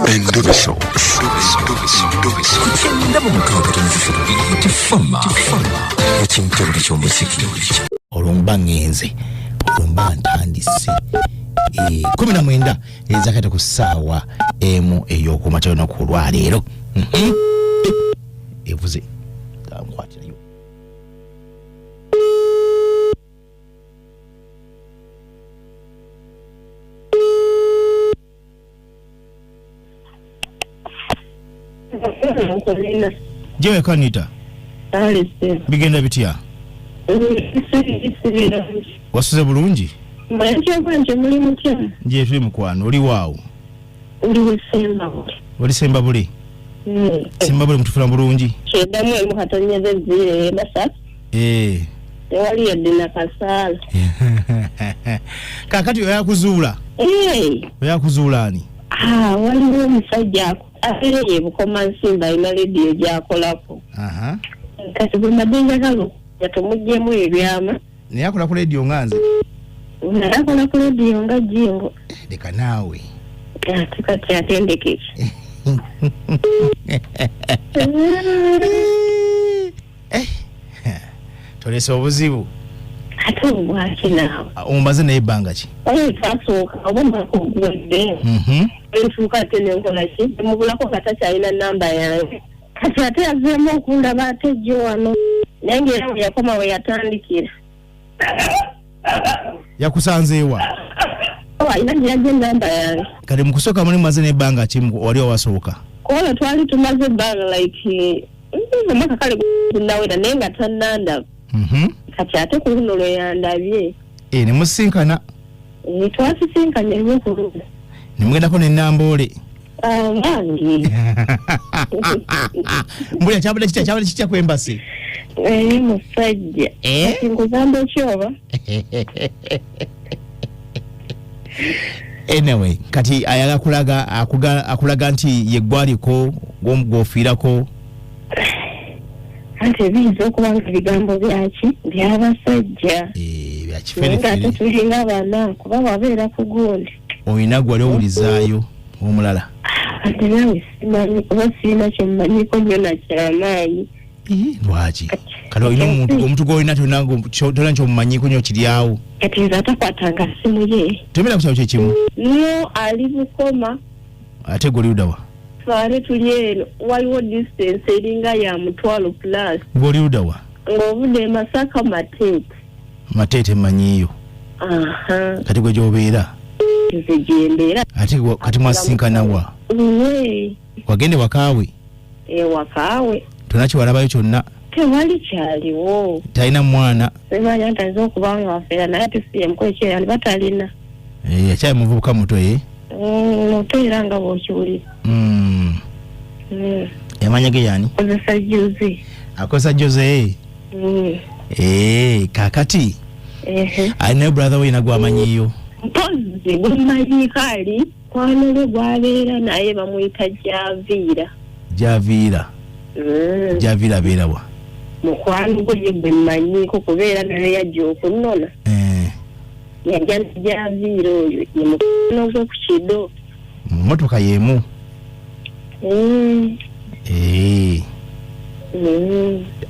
Endobeso. Olumba ngenze olumba ntandise 19 ezakata ku ssaawa emu ey'okumakya no ku lwaleero evuze nkwatirayo jewe kanita bigenda bitya wasuze bulungi nje tuli mukwano oli waawo oli semba buli semba buli mutufula bulungi tewali yadde nakasaala kakati oyakuzuula oyakuzuula ani waliwo omusajja afereye bukoma nsimba ina lediyo gyakolako kati bwe mbadde njagala yatumuggyemu ebyama naye akola ku lediyo nga nze akola ku lediyo nga jingo leka naawe kati atendekeke tolese obuzibu ate obwaki naawe omubaze naye ebbanga ki twasooka oba omwaka oguwedde entuuka ate nenkola ki emubulako katakyalina namba yange kati ate yazeemu okundaba ate jjo wano naye ngaera we yakoma we yatandikira yakusanzeewa alina gyeyajja enamba yange kati mukusooka muli mumaze n'ebbanga ki wali owasooka kola twali tumaze ebbanga like omwaka kale gunawera naye nga tannandaba kati ate ku luno lwe yandabye ne musisinkana twasisinkanye nnyo ku luno ne mugendako n'ennamboole bangi mbulya kyabadde kitya kwembase musajja nkugamba ekyoba anyway kati ayala akulaga nti yeggwaliko gwofiirako ate biyinza okuba nga bigambo byaki byabasajja byakifere tulinga abaana kuba wabeera ku gundi olina gwali owulizaayo omulala ate nawe simanyi kuba sirina kyemmanyiko nnyo nakyamaanyi lwaki kati olina omuntu gwolina tolina kyomumanyiko nnyo kiryawo kati nze atakwatanga simu ye tomera ku kyalo kyekimu no ali bukoma ate goliudawa twale tuli eno waliwo distance eringa ya 12 plus goliudawa ng'obudde Masaka Matete mmanyiyo kati gwe gyobeera nze gyembeera ate kati mwasisinkanawa wagende wakaawe wakaawe tolina kiwalabayo kyonna tewali kyaliwo talina mwana semanya ntaza okuba nga wafeera naye ate siyemukolo ekyeyali batalina akyali muvubuka muto muto era nga bw'okiwulira amanya ge yani akozesa Jose akozesa Jose kakati alinayo brother we nagwa amanyiyo mpozi gwemanyiiko ali kwanole gwabeera naye bamuyita Javiira abeerawa mukwano gwe gwe mmanyiiko kubeera naye yajja okunona yajja Javiira oyo ye mukwano gwe ku kido mmotoka y'emu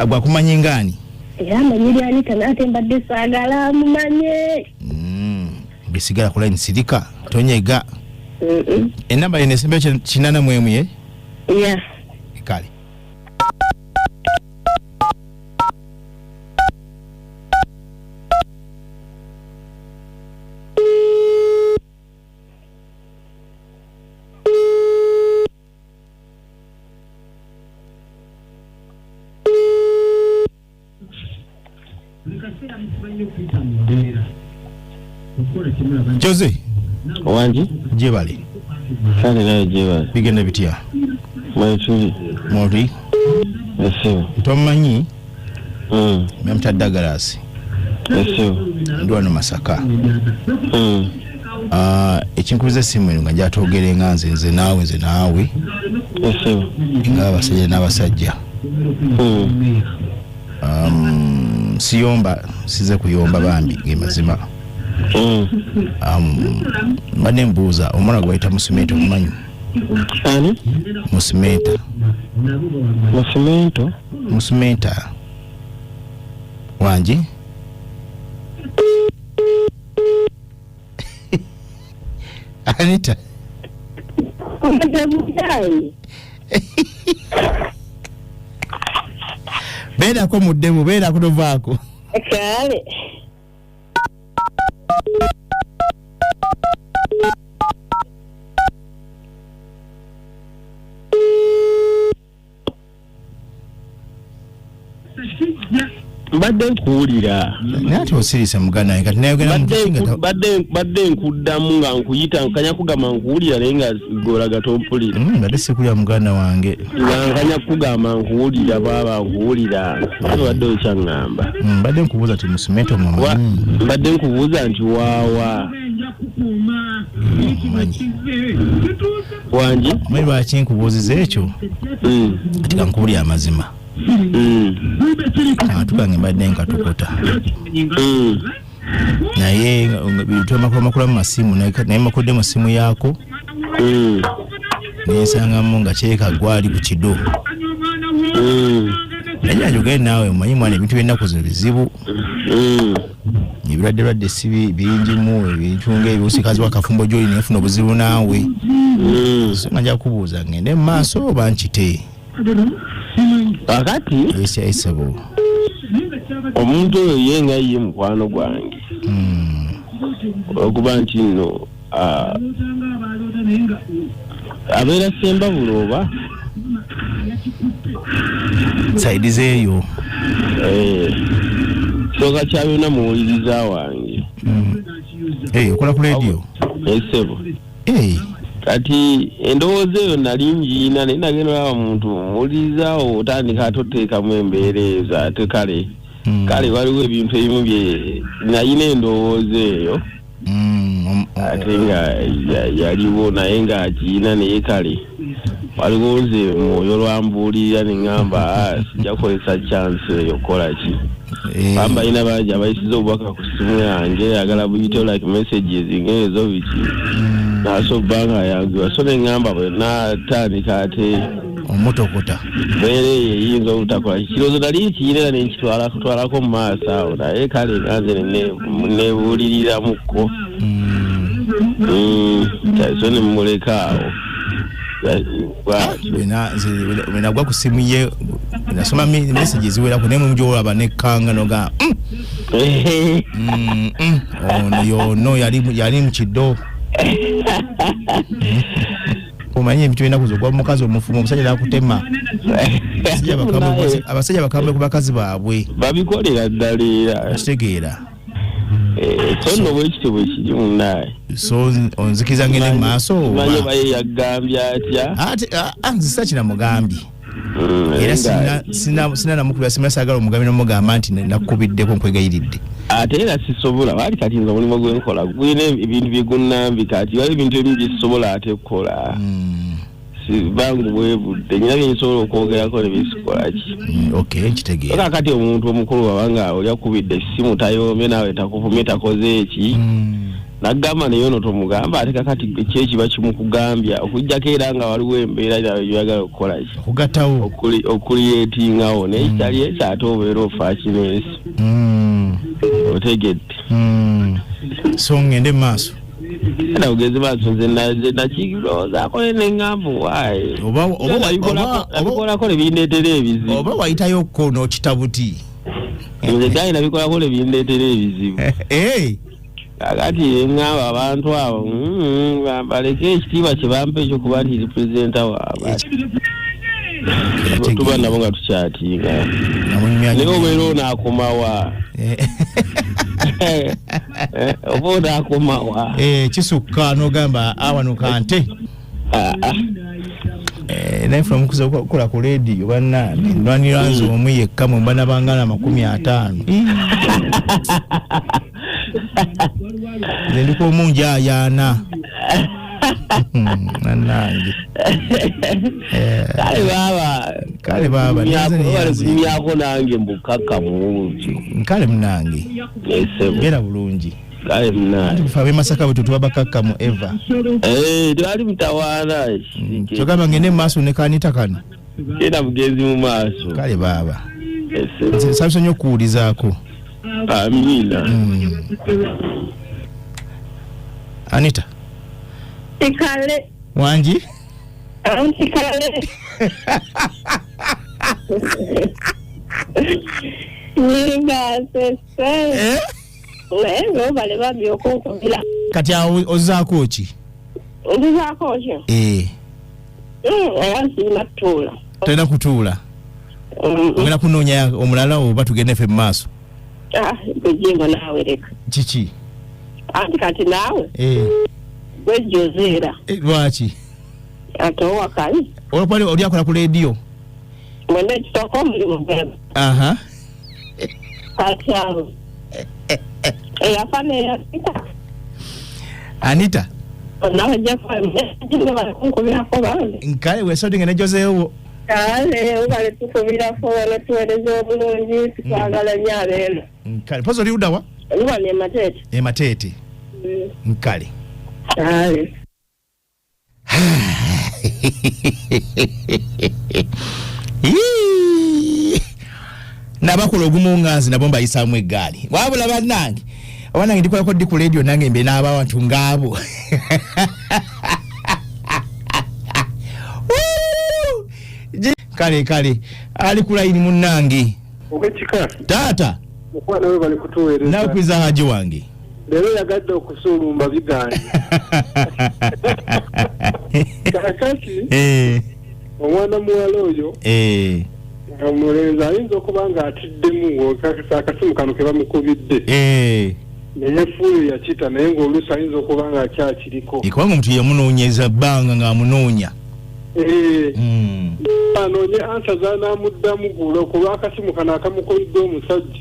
gwakumanyi ngaani era amanyi lyani ate mbadde saagala amumanye besigala ku line sirika tonyega enamba yene esembe 8 ye kale Jose wanji jebali kale nayo jebali bigenda bitya mwetuli mori eseo tomanyi memtadagalasi eseo ndwano Masaka ekinkubiza simu nga njatogere nga nze naawe eseo nga abasajja n'abasajja siyomba size kuyomba bambi ngemazima mbadde mbuuza omwana gwayita Musumete omumanyi Ani? Musimenta. Musimento? Musimenta. Wanji? Anita. Beda ko muddemu, beda kutovaako. Kale. Badde nkuwulira. Nati osirisa mugana kati naye gena mukinga. Badde nkuddamu nga nkuyita nkanya kugamba nkuwulira naye nga gola gatompulira. Badde sikulya mugana wange. Nga nkanya kugamba nkuwulira baba nkuwulira. Badde okyangamba. Badde nkubuuza ti Musimento mama. Badde nkubuuza nti waawa. Wanji? Mwe lwaki nkubuuziza ekyo? Ati kankuwulira amazima. Tugange mbadde nkatukota. Naye bitwamakula mu masimu naye makodde mu simu yaako nensangamu nga kyeka gwali ku kido. Naye njogere naawe omanyi mwana ebintu by'ennaku zino bizibu. Ebirwadde si bingimu ebintunga ebyosikazi wakafumbo gy'oli neefuna obuzibu naawe. So nga nja kubuuza ngende mu maaso oba nkite. Akati esebo omuntu oyo yenga ye mukwano gwange okuba nti nno abeera semba buloba saidi zeeyo soka kyabyonna muwuliriza wange okola ku radio esebo kati endowooza eyo nali ngiina naye nagenda olaba muntu muwulirizaawo otandika atoteekamu embeera ezo ate kale waliwo ebintu ebimu bye nayina endowooza eyo ate nga yaliwo naye nga akiina naye kale waliwo nze mwoyo lwambuulirira neŋŋamba sijja kukozesa chance eyo kola ki bamba ina bangi abayisiza obubaka ku simu yange yagala buyitewo like messages ng'ezo biki naso banga yange so neŋŋamba bwe natandika ate omutokota beera eyo eyinza obutakola kirowoozo nali nkiyinera nenkitwalako mu maaso awo naye kale nganze nebuulirirramukko so nemuleka awo nagwa ku simu ye nasoma message ziwerako naye mumu gyolaba nekkanga noga ono yono yali mu kiddo. Omanyi ebintu byennaku zogwa mukazi omufumu omusajja nakutema. Abasajja bakambe ku bakazi baabwe babikolera ddala era kitegeera. So no bwekityo bwekiri munnaye. So onzikiza ngene mu maaso manye baye yagambye atya ate nzisa kina mugambye era sina namukubira simu sagala omugambi n'omugamba nti nakubiddeko nkwegayiridde ate era sisobola wali kati nze omulimu gwenkola gwine ebintu byegunnambi kati wali ebintu ebimu byesobola ate kukola bangu bwebudde nyina byensobola okwogerako ne bisikola ki okay nkitegeera kati omuntu omukulu wabanga oli akubidde simu tayomye nawe takuvumye takoze eki nagamba naye ono tomugamba ate kakati kyekiba kimukugambya okujjako era nga waliwo embeera yagala okukola ki okugatawo okuliyetingawo naye kitali ekyo ate obeera ofa kinensi otegedde so ngende mu maaso era ugeze maaso nze nakirowoozaako neŋŋamba waaye obabikolako ne bindeetera ebizibu oba wayitayokko n'okitabuti nze gali nabikolako ne bindeetera ebizibu kakati eŋŋamba abantu abo baleke ekitiibwa kye bampa ekyo kuba nti representa waabwe tuba nabo nga tukyatinga naye obeera onaakomawa oba onaakomawa kisukka n'ogamba awano kante naye funa mukuza okukola ku leediyo bannange ndwanira nze omu yekka mwe mbana bangana 50 nze ndiko omungi ayaana Nanange. Kale baba nyako nange mbukaka mulungi. Kale munange. Gera bulungi. Kale munange. Tufabe Masaka bwe tubakakka mu Eva. Twali mutawaana. Kyogamba ngende maaso ne kanita kano. Era mugenzi mu maaso. Kale baba. Sabisa nnyo okuwulizaako. Amina. Anita. Tikale. Wanji? Tikale. Ninga sese. Leo bale babyoko kubila. Kati ozaako ki? Ozaako ki? Ayansi natula. Tena kutuula. Ogenda kunoonya omulala oba tugende ffe mu maaso? Bujingo nawe leka. Kiki? Anti kati nawe? Bwejozeera. Lwaki? Ate owakali. Oli akola ku leediyo? Mwene kitoko omulimu bweba. Aha. Kati awo. Eyafane eyasita. Anita? Nawe jafa mjingo bale kunkubirako bande. Nkale weesodi ngene jozeewo. Kale ubale tukubirako wala tuweereza obulungi tukwagala nnyo abeena. Nkale pozo oli udda wa? Oli Mateete. Mateete. Nkale. Kale. Nabakola ogumunganzi nabo mbayisaamu eggaali. Wabula bannange abanange ndikolako ddi ku leediyo nange mbe n'abantu ngaabo. Kale ali ku layini munnange. Okechika. Taata. Mukwana we bali kutuweereza. Nawe kwiza haji wange. Lero yagadde okusulumba biganje. Kakati. Omwana muwala oyo. Omulenzi ayinza okuba nga atiddemu akasimu kano ke bamukubidde. Naye fuuyo yakita naye ng'oluusi ayinza okuba nga akyakiriko. Kubanga omuntu yamunoonyeza bbanga ng'amunoonya. Anoonye ansa zaanamuddamu gulo kuba akasimu kano akamukubidde omusajja.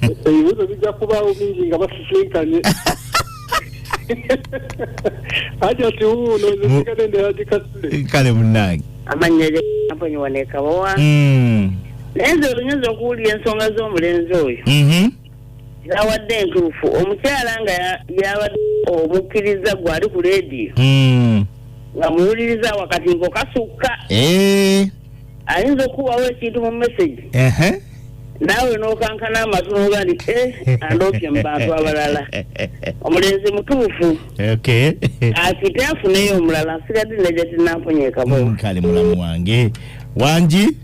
Ebibuuzo bijja kubaawo bingi nga basisinkanye. Ati ati wuuno nzikade ndeyagikasule. Kale munnange. Amannya aponyiwaneka bawa. Naye olunyiza okuwulira ensonga z'omulenzi oyo. Yawadde entuufu omukyala nga yawadde omukkiriza gwali ku leediyo. Nga muwuliriza wakatimbo kasukka. Ayinza okuwawo ekintu mu message. Nawe n'okankana amatu n'oga nti andooke mu bantu abalala. Omulenzi mutuufu. Akite afuneyo omulala nsigadde nejja tinamponyeeka bo. Kale mulamu wange. Wanji?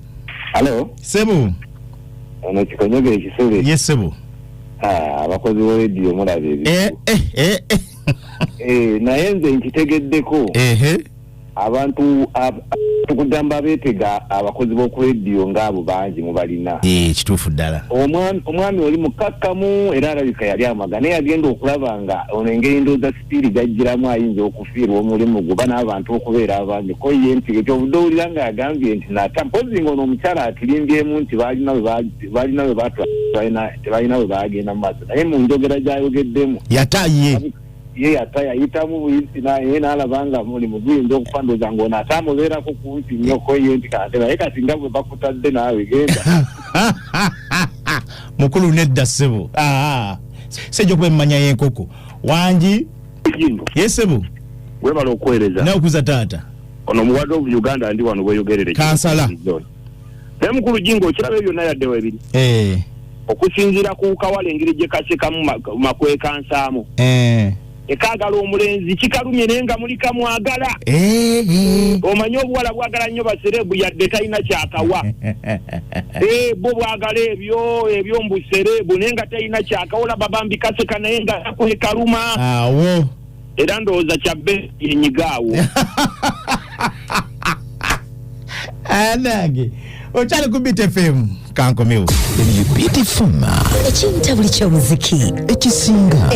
Hello. Sebo. Ono Kikonyogere Kisule. Yes sebo. Abakozi ba radio mulabe. Naye nze nkitegeddeko. Abantu tukugamba beetega abakozi b'oku radio ng'abo bangi mubalina. Kituufu ddala. Omwami oli mukakkamu era alabika yali amaga naye agenda okulaba nga ono engeri ndowooza sipiiri gajjiramu ayinza okufiirwa omulimu guba n'abantu okubeera abangi ko ye nti ekyobudde owulira nga yagambye nti nata mpozi ng'ono omukyala atulimbyemu nti balina we batwala tebalina we bagenda mu maaso naye mu njogera gy'ayogeddemu yataye ye yayitamu buyisi naye n'alabanga mulimu guyinza okufanduza ng'ono ate amubeerako kumpi nnyo ko ye nti kate naye kati nga bwe bakutadde naawe genda mukulu nedda ssebo sejja okuba emmanya y'enkoko Wanji yesebo webala okuweereza nawe okuza taata ono muwadde obu Uganda ndi wano weeyogerere kansala naye mukulu Jingo okiraba ebyo byonna yaddewo ebiri okusinziira ku kawala engeri gye kasekamu makwekansaamu ekaagala omulenzi kikalumye naye nga muli kamwagala omanye obuwala bwagala nnyo baserebu yadde talina kyakawa bo bwagala ebyo mbuserebu naye nga talina kyakawola babambi kaseka naye nga akwekaluma awo era ndowooza kyabbe yenyigaawo anange okyali ku Beat FM kankomewo Beat FM ekintabuli ky'omuziki ekisinga